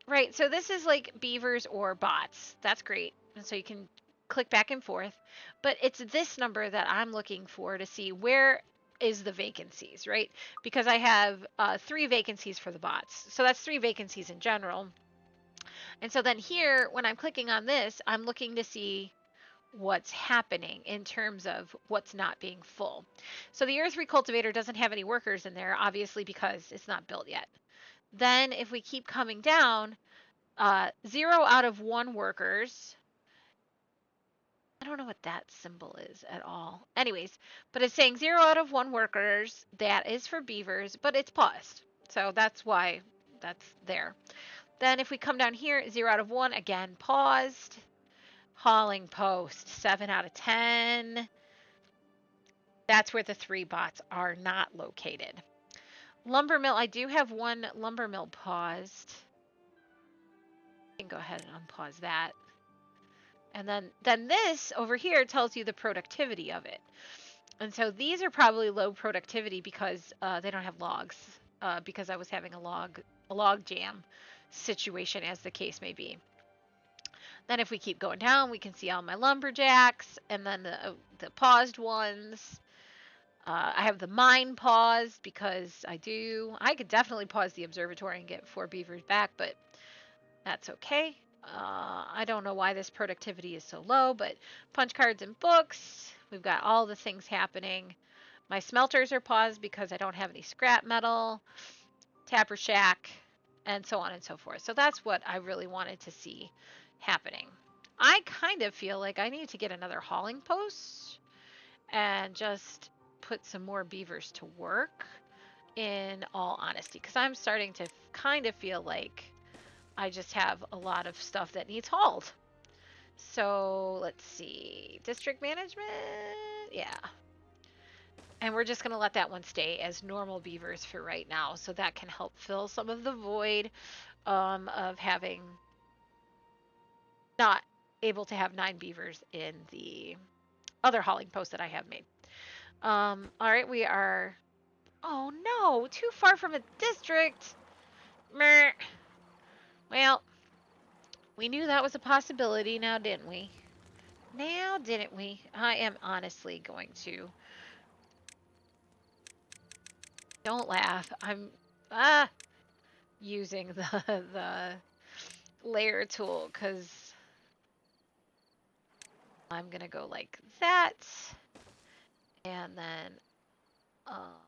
right, so this is like beavers or bots. That's great. And so you can click back and forth. But it's this number that I'm looking for to see where is the vacancies, right? Because I have 3 vacancies for the bots. So that's 3 vacancies in general. And so then here, when I'm clicking on this, I'm looking to see what's happening in terms of what's not being full. So the earth recultivator doesn't have any workers in there, obviously because it's not built yet. Then if we keep coming down, 0 out of 1 workers. I don't know what that symbol is at all. Anyways, but it's saying 0 out of 1 workers. That is for beavers, but it's paused. So that's why that's there. Then if we come down here, 0 out of 1, again, paused. Hauling post, 7 out of 10. That's where the 3 bots are not located. Lumber mill, I do have 1 lumber mill paused. I can go ahead and unpause that. And then this over here tells you the productivity of it. And so these are probably low productivity because they don't have logs. Because I was having a log jam situation, as the case may be. Then if we keep going down, we can see all my lumberjacks, and then the paused ones. I have the mine paused because I could definitely pause the observatory and get 4 beavers back, but that's okay. I don't know why this productivity is so low, but punch cards and books. We've got all the things happening. My smelters are paused because I don't have any scrap metal. Tapper shack, and so on and so forth. So that's what I really wanted to see happening. I kind of feel like I need to get another hauling post and just put some more beavers to work, in all honesty, because I'm starting to kind of feel like I just have a lot of stuff that needs hauled. So let's see. District management. Yeah. And we're just going to let that one stay as normal beavers for right now. So that can help fill some of the void of having not able to have 9 beavers in the other hauling post that I have made. All right, we are. Oh no, too far from a district. Meh. Well, we knew that was a possibility now, didn't we? Now, didn't we? I am honestly going to. Don't laugh. I'm using the layer tool because I'm gonna go like that, and then up.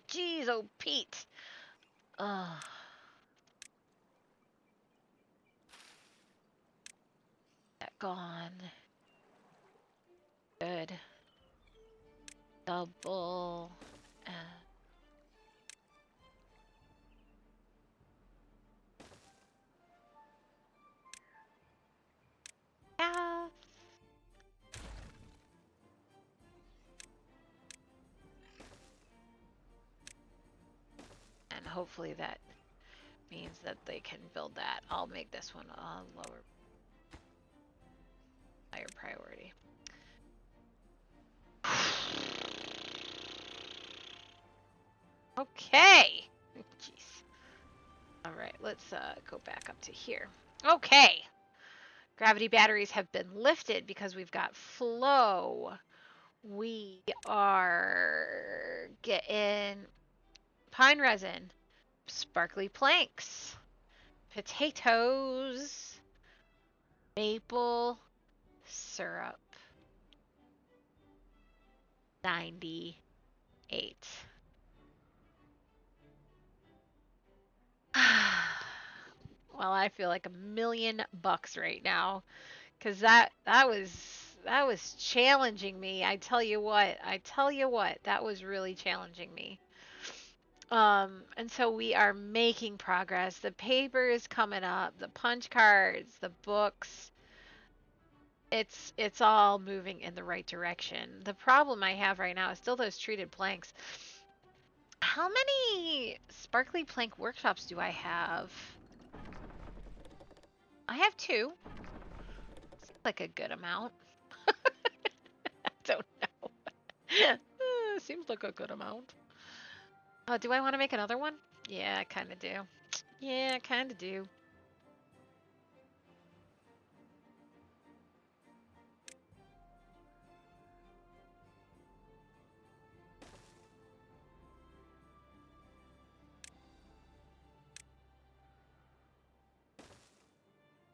Jeez, oh Pete. Ugh. That gone. Good. Double. Uh, half. hopefully that means that they can build that. I'll make this one a higher priority. Okay. Jeez. All right, let's go back up to here. Okay. Gravity batteries have been lifted because we've got flow. We are getting pine resin, sparkly planks, potatoes, maple syrup. 98. Well, I feel like $1,000,000 right now because that was challenging me. I tell you what, that was really challenging me. And so we are making progress. The paper is coming up, the punch cards, the books. It's all moving in the right direction. The problem I have right now is still those treated planks. How many sparkly plank workshops do I have? I have 2. Seems like a good amount. I don't know. Seems like a good amount. Do I want to make another one? Yeah, I kind of do. Yeah, I kind of do.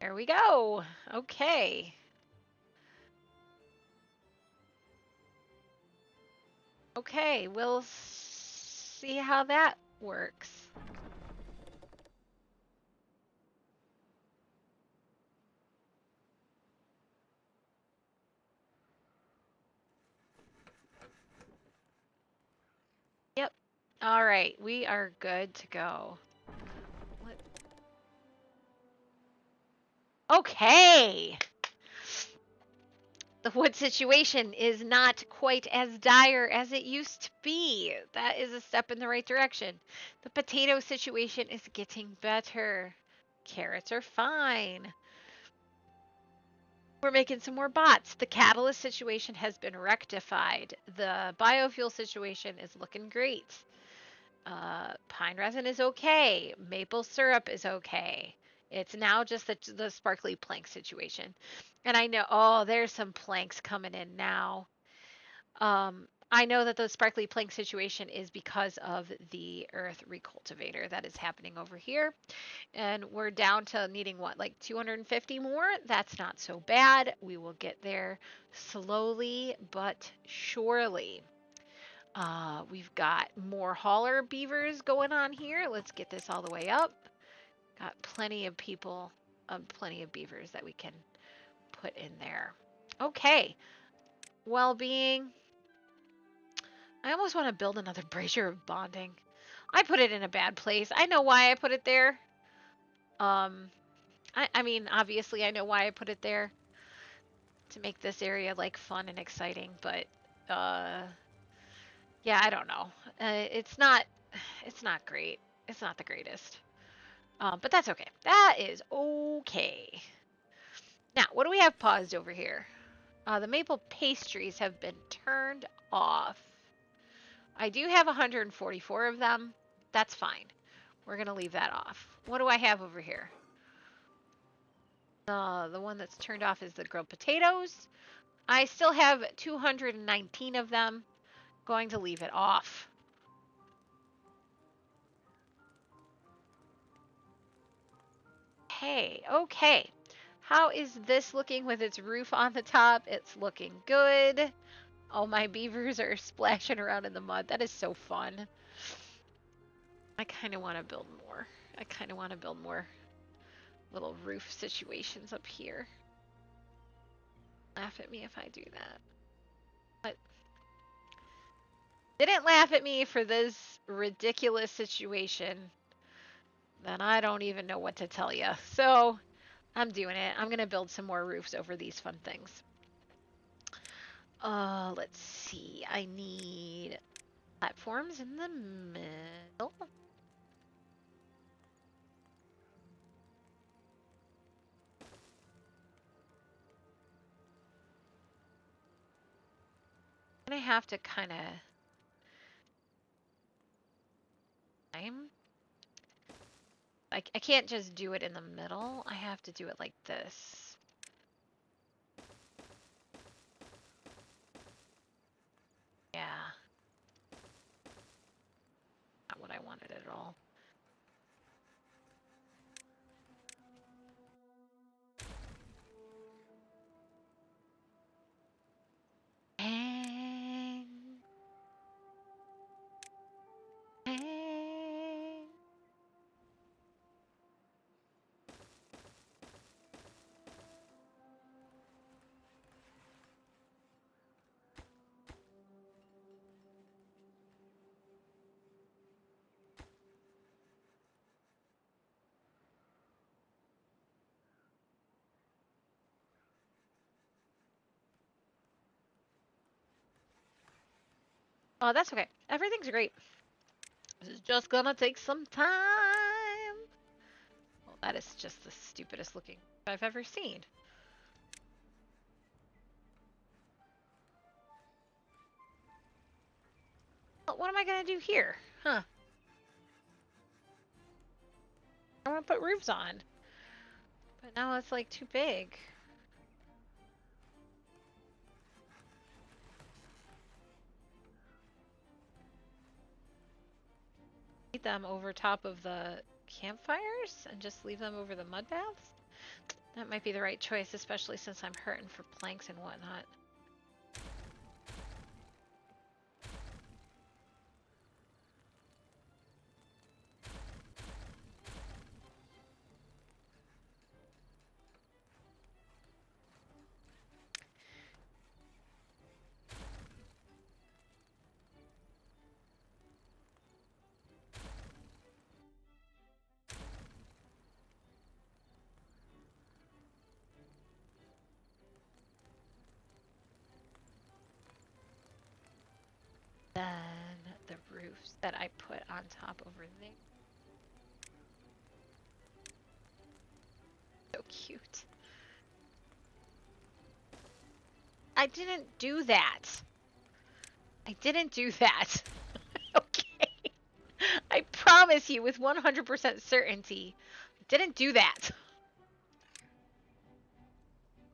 There we go. Okay. Okay, we'll see how that works. Yep. All right, we are good to go. Okay. The wood situation is not quite as dire as it used to be. That is a step in the right direction. The potato situation is getting better. Carrots are fine. We're making some more bots. The catalyst situation has been rectified. The biofuel situation is looking great. Pine resin is okay. Maple syrup is okay. It's now just the sparkly plank situation. And I know, oh, there's some planks coming in now. I know that the sparkly plank situation is because of the earth recultivator that is happening over here. And we're down to needing what, like 250 more? That's not so bad. We will get there slowly but surely. We've got more hauler beavers going on here. Let's get this all the way up. Got plenty of people, plenty of beavers that we can put in there. Okay. Well-being. I almost want to build another brazier of bonding. I put it in a bad place. I know why I put it there. I mean, obviously I know why I put it there. To make this area, like, fun and exciting, but, yeah, I don't know. It's not great. It's not the greatest. But that's okay. That is okay. Now, what do we have paused over here? The maple pastries have been turned off. I do have 144 of them. That's fine. We're going to leave that off. What do I have over here? The one that's turned off is the grilled potatoes. I still have 219 of them. Going to leave it off. Hey, okay. How is this looking with its roof on the top? It's looking good. Oh, my beavers are splashing around in the mud. That is so fun. I kind of want to build more. I kind of want to build more little roof situations up here. Laugh at me if I do that. But didn't laugh at me for this ridiculous situation, then I don't even know what to tell you. So I'm doing it. I'm going to build some more roofs over these fun things. Let's see. I need platforms in the middle. gonna have to kind of time. I can't just do it in the middle. I have to do it like this. Yeah. Not what I wanted at all. Hang. Hang. Oh, that's okay. Everything's great. This is just gonna take some time. Well, that is just the stupidest looking I've ever seen. Well, what am I gonna do here? Huh. I want to put roofs on. But now it's like too big. Leave them over top of the campfires and just leave them over the mud baths? That might be the right choice, especially since I'm hurting for planks and whatnot. Then the roofs that I put on top over there. So cute. I didn't do that. I didn't do that. Okay. I promise you with 100% certainty, I didn't do that.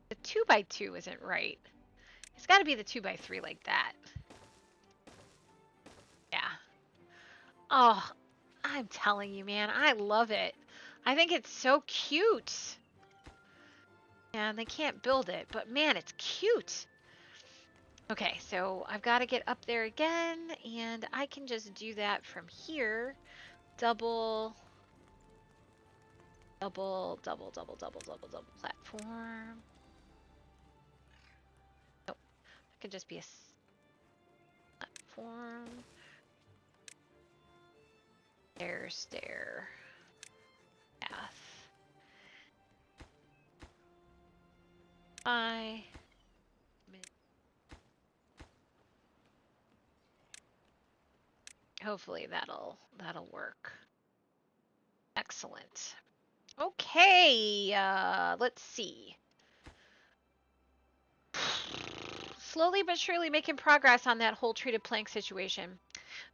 The 2x2 isn't right. It's got to be the 2x3 like that. Yeah. Oh, I'm telling you, man, I love it. I think it's so cute. And they can't build it, but man, it's cute. Okay, so I've got to get up there again, and I can just do that from here. Double platform. Nope, it could just be a platform. Stair. Path. Hopefully that'll work. Excellent. Okay, let's see. Slowly but surely making progress on that whole treated plank situation.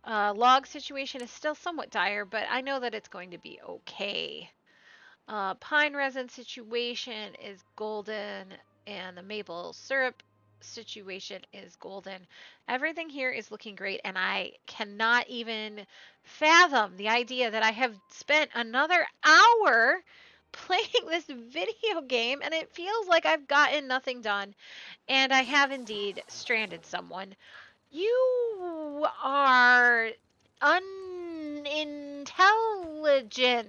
Log situation is still somewhat dire, but I know that it's going to be okay. Pine resin situation is golden, and the maple syrup situation is golden. Everything here is looking great, and I cannot even fathom the idea that I have spent another hour playing this video game, and it feels like I've gotten nothing done, and I have indeed stranded someone. You are unintelligent.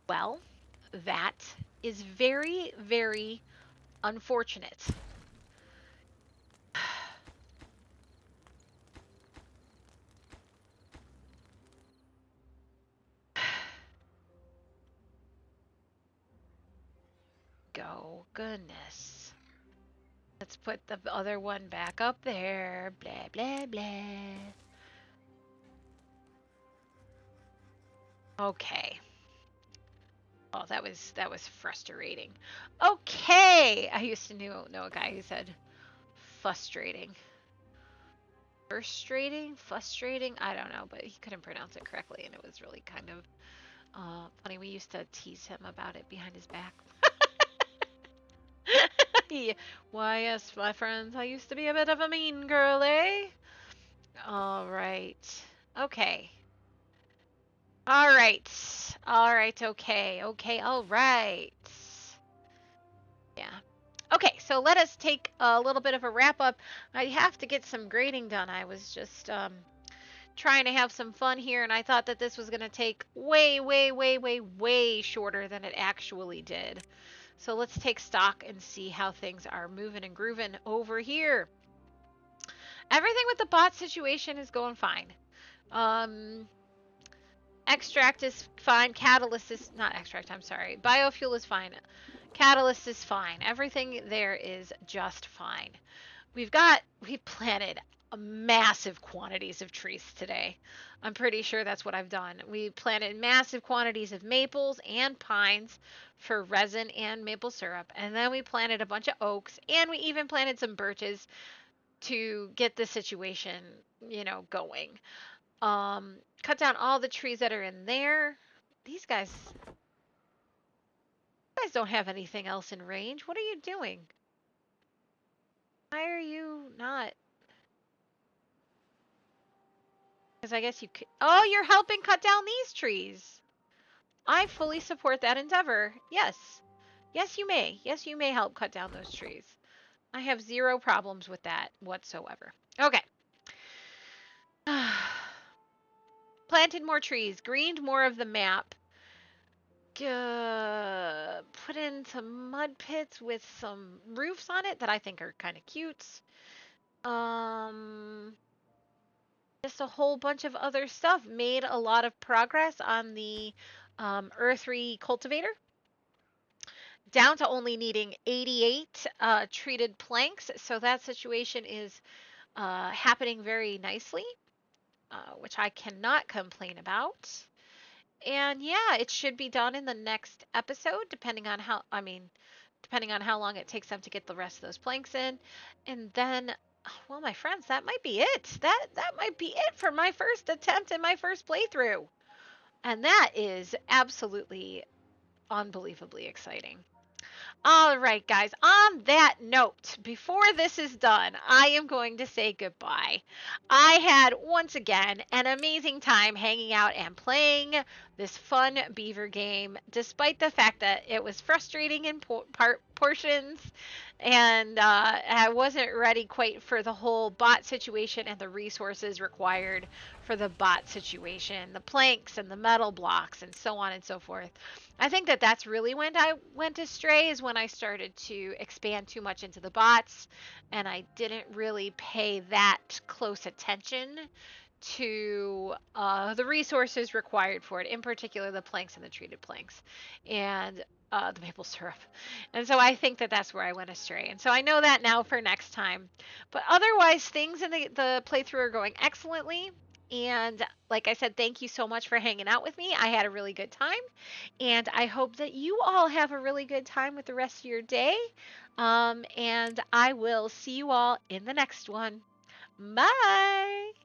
Well, that is very, very unfortunate. Go, goodness. Let's put the other one back up there. Blah, blah, blah. Okay. Oh, that was frustrating. Okay. I used to know a guy who said frustrating. Frustrating? I don't know, but he couldn't pronounce it correctly, and it was really kind of funny. We used to tease him about it behind his back. Yeah. Why, yes, my friends, I used to be a bit of a mean girl, eh? All right. Okay. All right. All right. Okay. Okay. All right. Yeah. Okay, so let us take a little bit of a wrap up. I have to get some grading done. I was just trying to have some fun here, and I thought that this was going to take way, way, way, way, way shorter than it actually did. So let's take stock and see how things are moving and grooving over here. Everything with the bot situation is going fine. Um, extract is fine. Catalyst is not extract. I'm sorry. Biofuel is fine. Catalyst is fine. Everything there is just fine. We planted massive quantities of trees today. I'm pretty sure that's what I've done. We planted massive quantities of maples and pines for resin and maple syrup. And then we planted a bunch of oaks and we even planted some birches to get the situation, going. Cut down all the trees that are in there. These guys don't have anything else in range. What are you doing? Why are you not? Because I guess you could. Oh, you're helping cut down these trees. I fully support that endeavor. Yes. Yes, you may. Yes, you may help cut down those trees. I have zero problems with that whatsoever. Okay. Planted more trees, greened more of the map. Put in some mud pits with some roofs on it that I think are kind of cute. Um, just a whole bunch of other stuff. Made a lot of progress on the earthly cultivator, down to only needing 88 treated planks. So that situation is happening very nicely, which I cannot complain about. And yeah, it should be done in the next episode, depending on how long it takes them to get the rest of those planks in. And then, well, my friends, that might be it. That might be it for my first attempt and my first playthrough. And that is absolutely unbelievably exciting. All right, guys, on that note, before this is done, I am going to say goodbye. I had, once again, an amazing time hanging out and playing this fun beaver game, despite the fact that it was frustrating in portions, and I wasn't ready quite for the whole bot situation and the resources required for the bot situation, the planks and the metal blocks, and so on and so forth. I think that that's really when I went astray, is when I started to expand too much into the bots and I didn't really pay that close attention to the resources required for it, in particular the planks and the treated planks and the maple syrup. And so I think that that's where I went astray. And so I know that now for next time. But otherwise, things in the playthrough are going excellently. And like I said, thank you so much for hanging out with me. I had a really good time. And I hope that you all have a really good time with the rest of your day. And I will see you all in the next one. Bye.